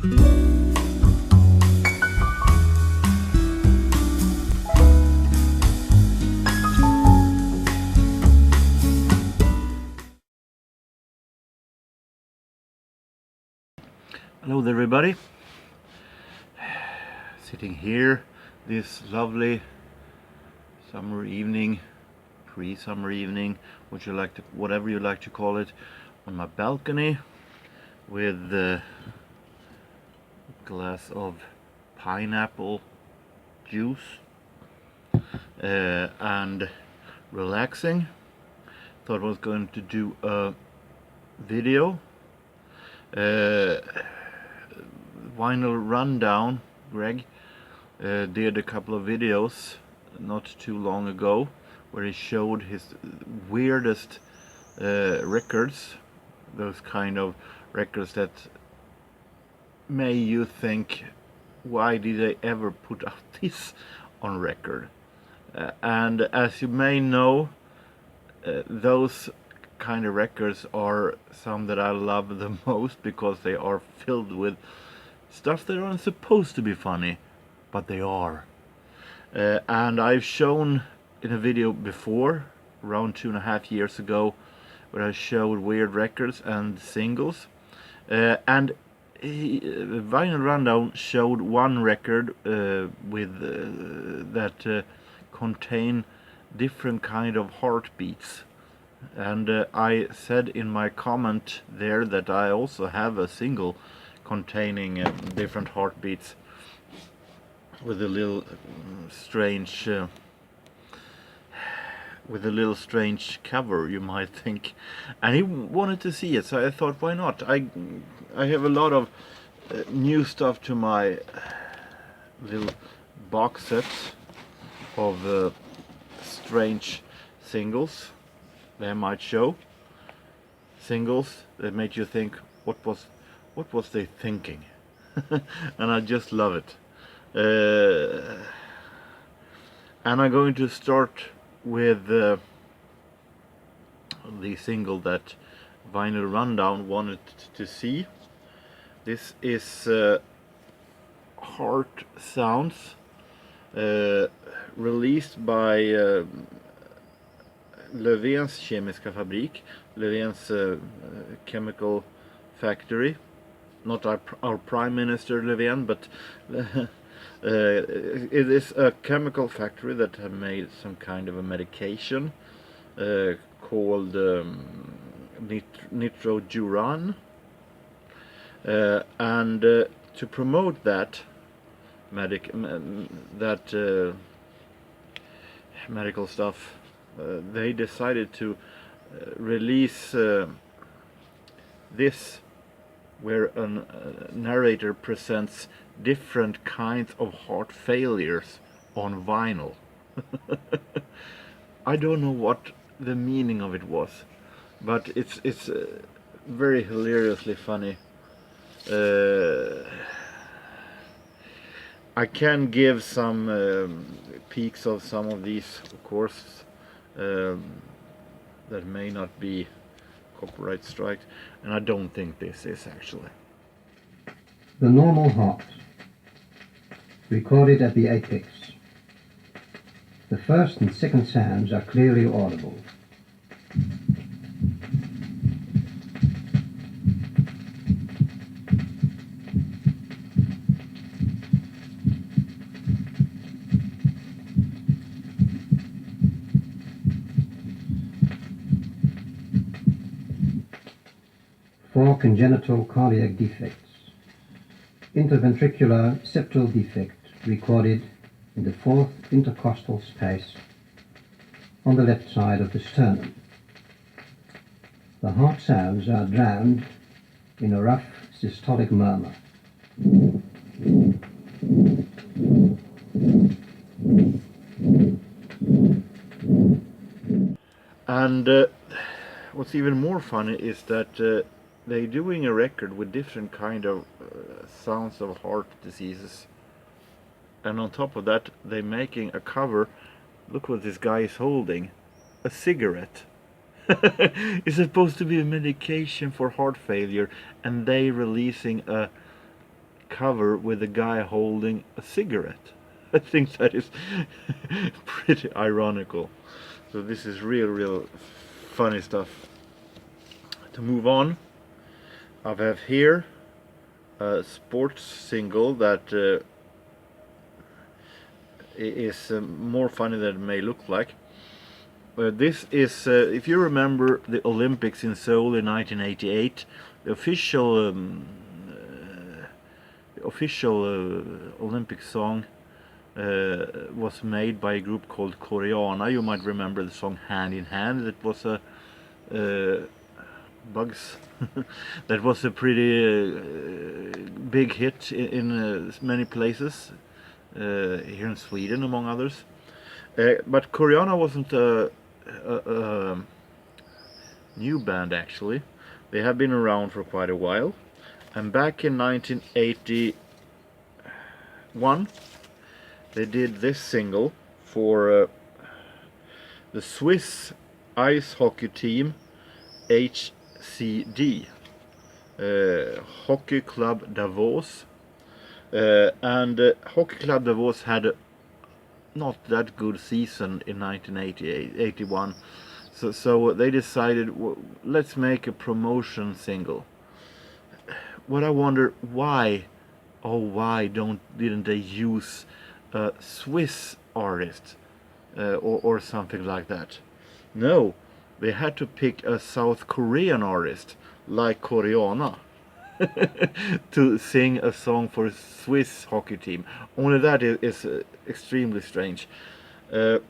Hello there everybody, sitting here this lovely summer evening, pre-summer evening, whatever you like to call it, on my balcony with a glass of pineapple juice and relaxing. Thought I was going to do a video. Vinyl Rundown, Greg, did a couple of videos not too long ago where he showed his weirdest records, those kind of records that may you think, why did they ever put out this on record? And as you may know, those kind of records are some that I love the most because they are filled with stuff that aren't supposed to be funny, but they are. And I've shown in a video before, around 2.5 years ago, where I showed weird records and singles. And Vinyl Rundown showed one record with that contain different kind of heartbeats. And I said in my comment there that I also have a single containing different heartbeats with a little strange cover, you might think, and he wanted to see it, so I thought, why not? I have a lot of new stuff to my little box set of strange singles. They might show singles that make you think, what was they thinking? And I just love it. And I'm going to start with the single that Vinyl Rundown wanted to see. This is Heart Sounds, released by Löfvens Kemiska Fabrik, Löfvens chemical factory. Not our Prime Minister Löfven, but it is a chemical factory that have made some kind of a medication called nitrojuran, and to promote that medical stuff, they decided to release this, where a narrator presents different kinds of heart failures on vinyl. I don't know what the meaning of it was, but it's very hilariously funny. I can give some peeks of some of these, of course, that may not be copyright strike, and I don't think this is actually. The normal heart, recorded at the apex. The first and second sounds are clearly audible. Four congenital cardiac defects. Interventricular septal defect recorded in the fourth intercostal space on the left side of the sternum. The heart sounds are drowned in a rough systolic murmur. And what's even more funny is that they're doing a record with different kind of sounds of heart diseases, and on top of that they're making a cover. Look what this guy is holding, a cigarette. It's supposed to be a medication for heart failure, and they releasing a cover with a guy holding a cigarette. I think that is pretty ironical. So this is real funny stuff. To move on, I have here a sports single that is more funny than it may look like. This is, if you remember the Olympics in Seoul in 1988, the official Olympic song was made by a group called Koreana. You might remember the song Hand in Hand. It was a Bugs. That was a pretty big hit in many places, here in Sweden among others. But Koreana wasn't a new band actually. They have been around for quite a while, and back in 1981 they did this single for the Swiss ice hockey team HCD, Hockey Club Davos, and Hockey Club Davos had not that good season in 1981, so they decided, well, let's make a promotion single. What I wonder, why didn't they use a Swiss artist or something like that? No, they had to pick a South Korean artist like Koreana to sing a song for a Swiss hockey team. Only that is extremely strange. I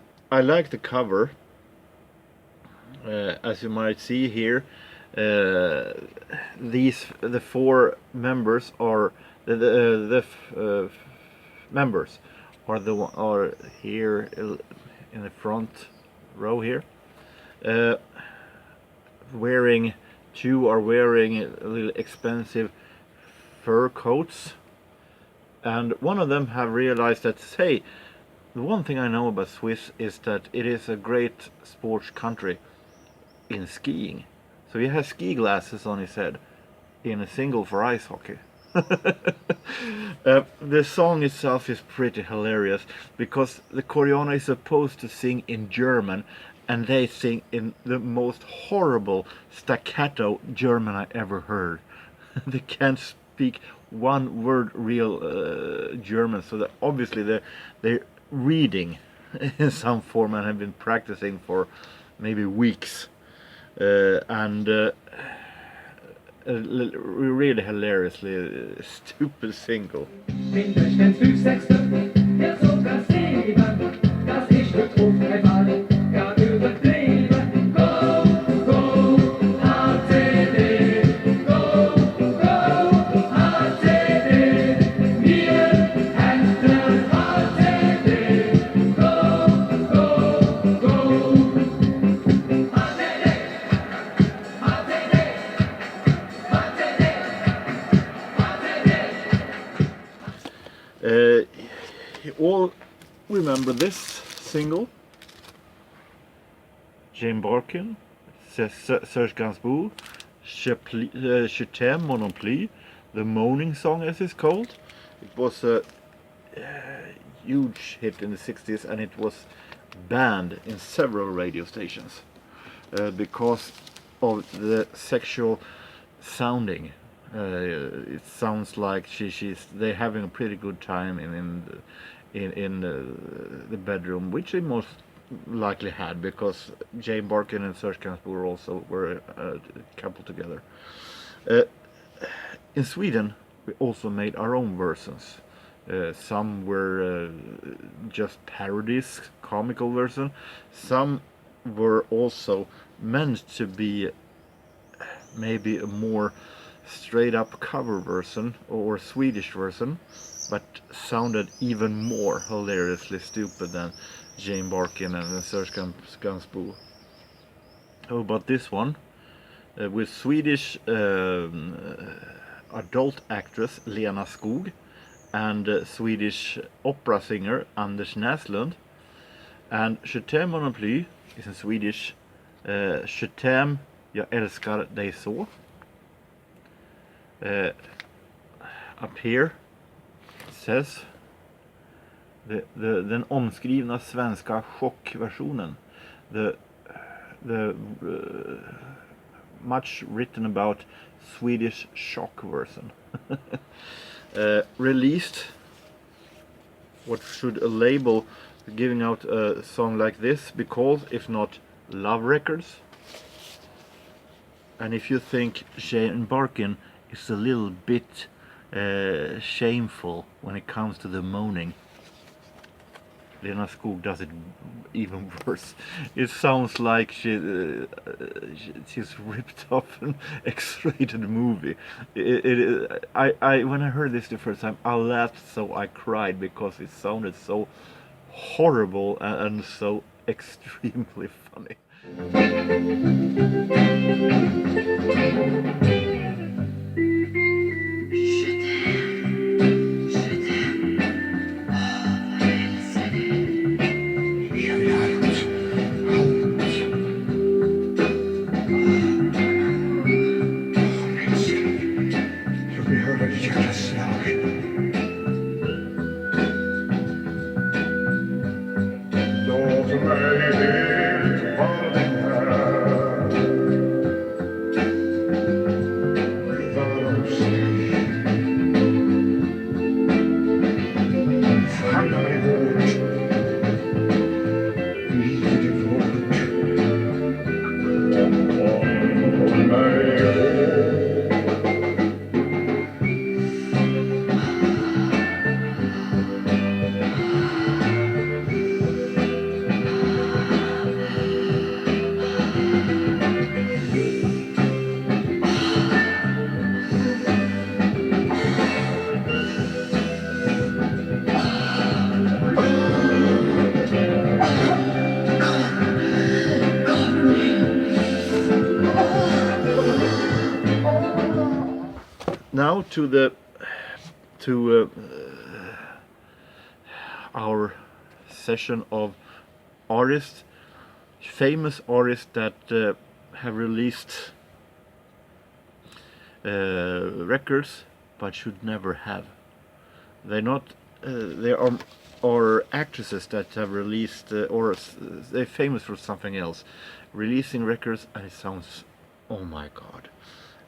like the cover. As you might see here, the four members are members are here in the front row here. Two are wearing a little expensive fur coats, and one of them have realized that, hey, the one thing I know about Swiss is that it is a great sports country in skiing. So he has ski glasses on his head in a single for ice hockey. The song itself is pretty hilarious because the Koreana is supposed to sing in German, and they sing in the most horrible staccato German I ever heard. They can't speak one word real German, so that obviously they're reading in some form and have been practicing for maybe weeks, and really hilariously stupid single. You all remember this single? Jane Barkin, Serge Gainsbourg, Je t'aime mon non plus, the moaning song as it's called. It was a huge hit in the 60s, and it was banned in several radio stations because of the sexual sounding. It sounds like they're having a pretty good time in the bedroom, which they most likely had, because Jane Barkin and Serge Gainsbourg also were a couple together. In Sweden, we also made our own versions. Some were just parodies, comical version. Some were also meant to be maybe a more straight up cover version or Swedish version, but sounded even more hilariously stupid than Jane Barkin and Serge Gainsbourg. How about this one? With Swedish adult actress Lena Skog and Swedish opera singer Anders Näslund. And Je t'aime mon non plus is in Swedish Je t'aime, jag älskar dig så. Up here says den omskrivna svenska chockversionen, the much written about Swedish shock version, released. What should a label giving out a song like this be called if not Love Records? And if you think Jane Barkin is a little bit shameful when it comes to the moaning, Lena Skog does it even worse. It sounds like she's ripped off an X-rated movie. When I heard this the first time, I laughed so I cried because it sounded so horrible and so extremely funny. Now to our session of artists, famous artists that have released records but should never have. They are actresses that have released or they're famous for something else, releasing records and it sounds, oh my god.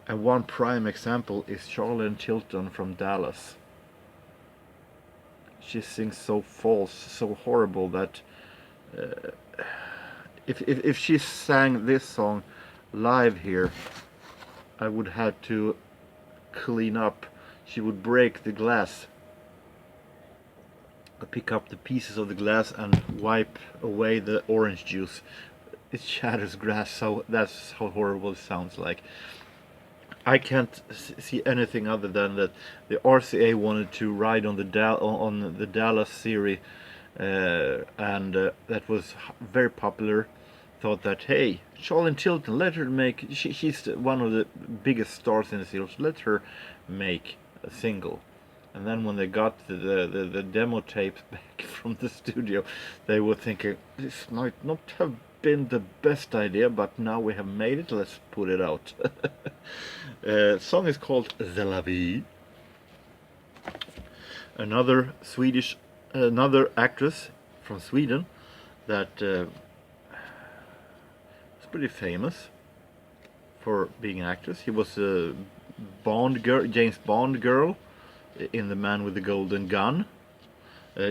And one prime example is Charlene Tilton from Dallas. She sings so false, so horrible that if she sang this song live here, I would have to clean up. She would break the glass. I pick up the pieces of the glass and wipe away the orange juice. It shatters glass, so that's how horrible it sounds like. I can't see anything other than that the RCA wanted to ride on the Dallas series, and that was very popular. Thought that, hey, Charlene Tilton, let her make. She's one of the biggest stars in the series. Let her make a single. And then when they got the demo tapes back from the studio, they were thinking this might not have been the best idea, but now we have made it, let's put it out. Song is called The La Vie. Another actress from Sweden that is pretty famous for being an actress. He was a Bond girl, James Bond girl in The Man with the Golden Gun.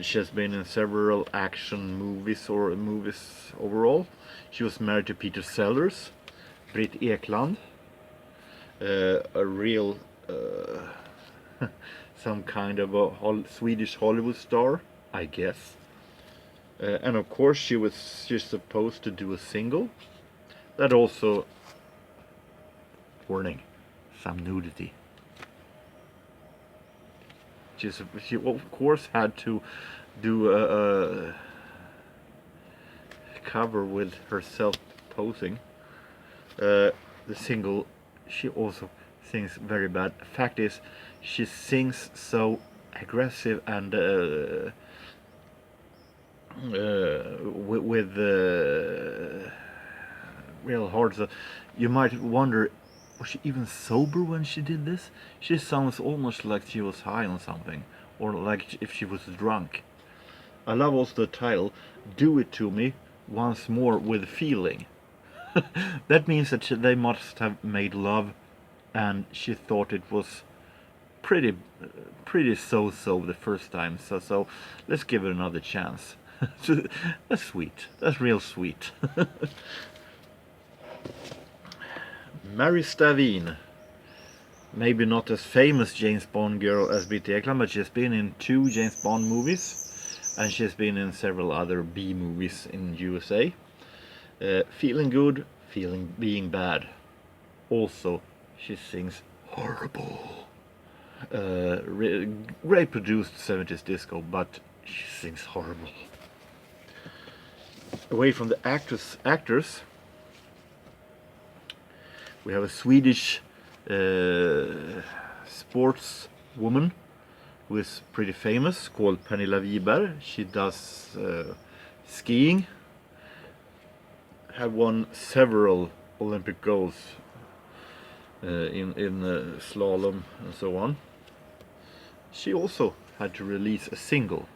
She has been in several action movies or movies overall. She was married to Peter Sellers, Britt Ekland, a real some kind of a Swedish Hollywood star, I guess. And of course she's supposed to do a single that also, warning, some nudity. She of course had to do a cover with herself posing. The single, she also sings very bad. Fact is, she sings so aggressive and with real hard. So you might wonder Was she even sober when she did this? She sounds almost like she was high on something, or like if she was drunk. I love also the title, Do It To Me Once More With Feeling. That means that they must have made love and she thought it was pretty so-so the first time, so let's give it another chance. That's sweet. That's real sweet. Mary Stavine, maybe not as famous James Bond girl as Britt Ekland, but she's been in 2 James Bond movies, and she's been in several other B movies in USA. Feeling Good, Being Bad. Also, she sings horrible. Great produced 70s disco, but she sings horrible. Away from the actors, we have a Swedish sports woman who is pretty famous, called Pernilla Wiberg. She does skiing, have won several Olympic golds in slalom and so on. She also had to release a single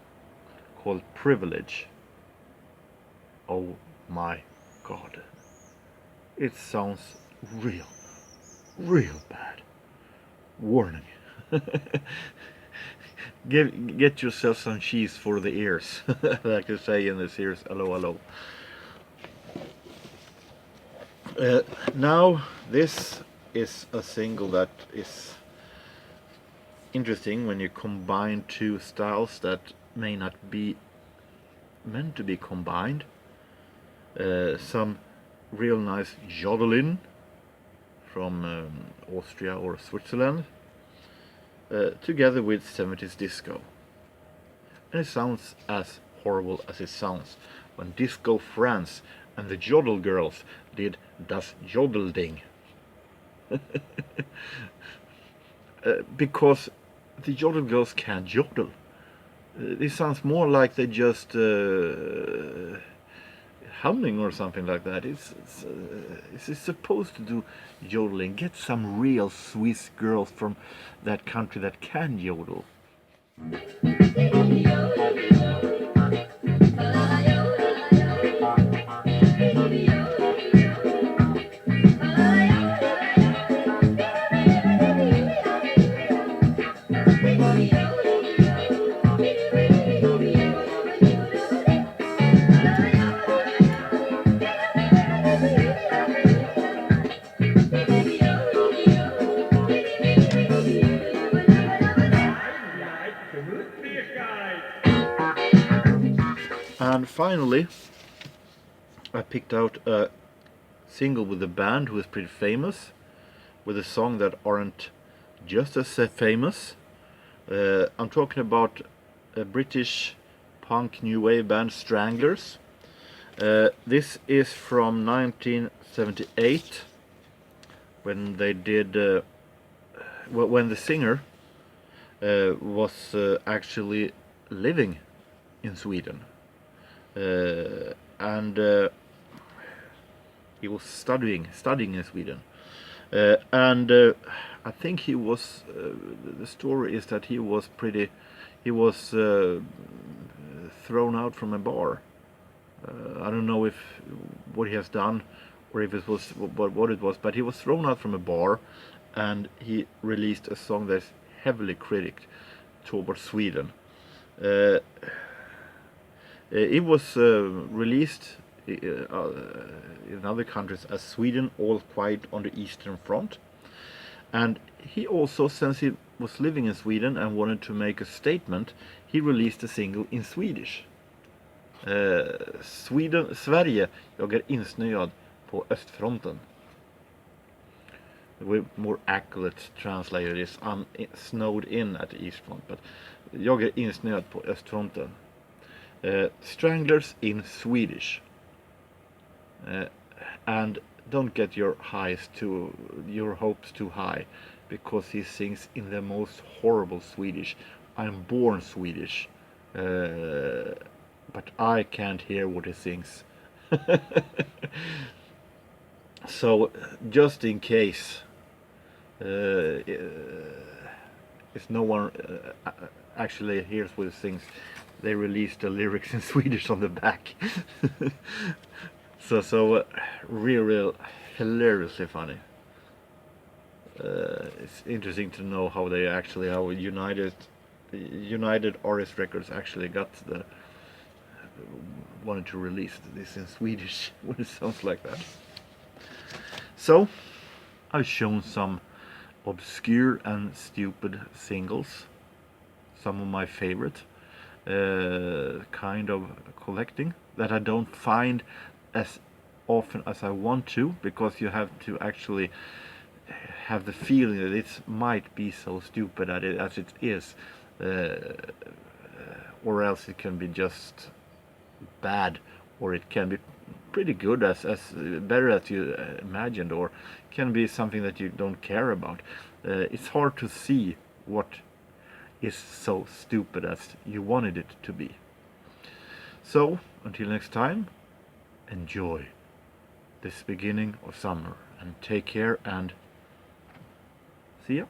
called Privilege. Oh my god. It sounds real bad. Warning. Get yourself some cheese for the ears, I like to say in the series Hello Hello. Now this is a single that is interesting when you combine 2 styles that may not be meant to be combined. Some real nice Jolynn from Austria or Switzerland, together with 70s disco. And it sounds as horrible as it sounds when Disco France and the Jodel Girls did Das Jodelding. Because the Jodel Girls can't jodel. It sounds more like they just humming or something like that. It's supposed to do yodeling. Get some real Swiss girls from that country that can yodel. And finally, I picked out a single with a band who is pretty famous, with a song that aren't just as famous. I'm talking about a British punk new wave band, Stranglers. This is from 1978, when they did, when the singer was actually living in Sweden. And he was studying in Sweden, and I think he was. The story is that he was thrown out from a bar. I don't know if what he has done, or if it was what it was, but he was thrown out from a bar, and he released a song that's heavily critiqued towards Sweden. It was released in other countries as Sweden All Quiet on the Eastern Front. And he also, since he was living in Sweden and wanted to make a statement, he released a single in Swedish. Sverige, jag är insnöad på östfronten. The more accurate translated is I'm snowed in at the East Front, but jag är insnöad på östfronten. Stranglers in Swedish, and don't get your hopes too high, because he sings in the most horrible Swedish. I'm born Swedish, but I can't hear what he sings. So just in case if no one actually hears what it sings, they released the lyrics in Swedish on the back. so real hilariously funny. It's interesting to know how they actually, how United Artists Records actually got the wanted to release this in Swedish when it sounds like that. So I've shown some obscure and stupid singles, some of my favorite kind of collecting that I don't find as often as I want to, because you have to actually have the feeling that it might be so stupid as it is, or else it can be just bad, or it can be pretty good, as better as you imagined, or can be something that you don't care about. It's hard to see what is so stupid as you wanted it to be. So until next time, enjoy this beginning of summer and take care, and see ya.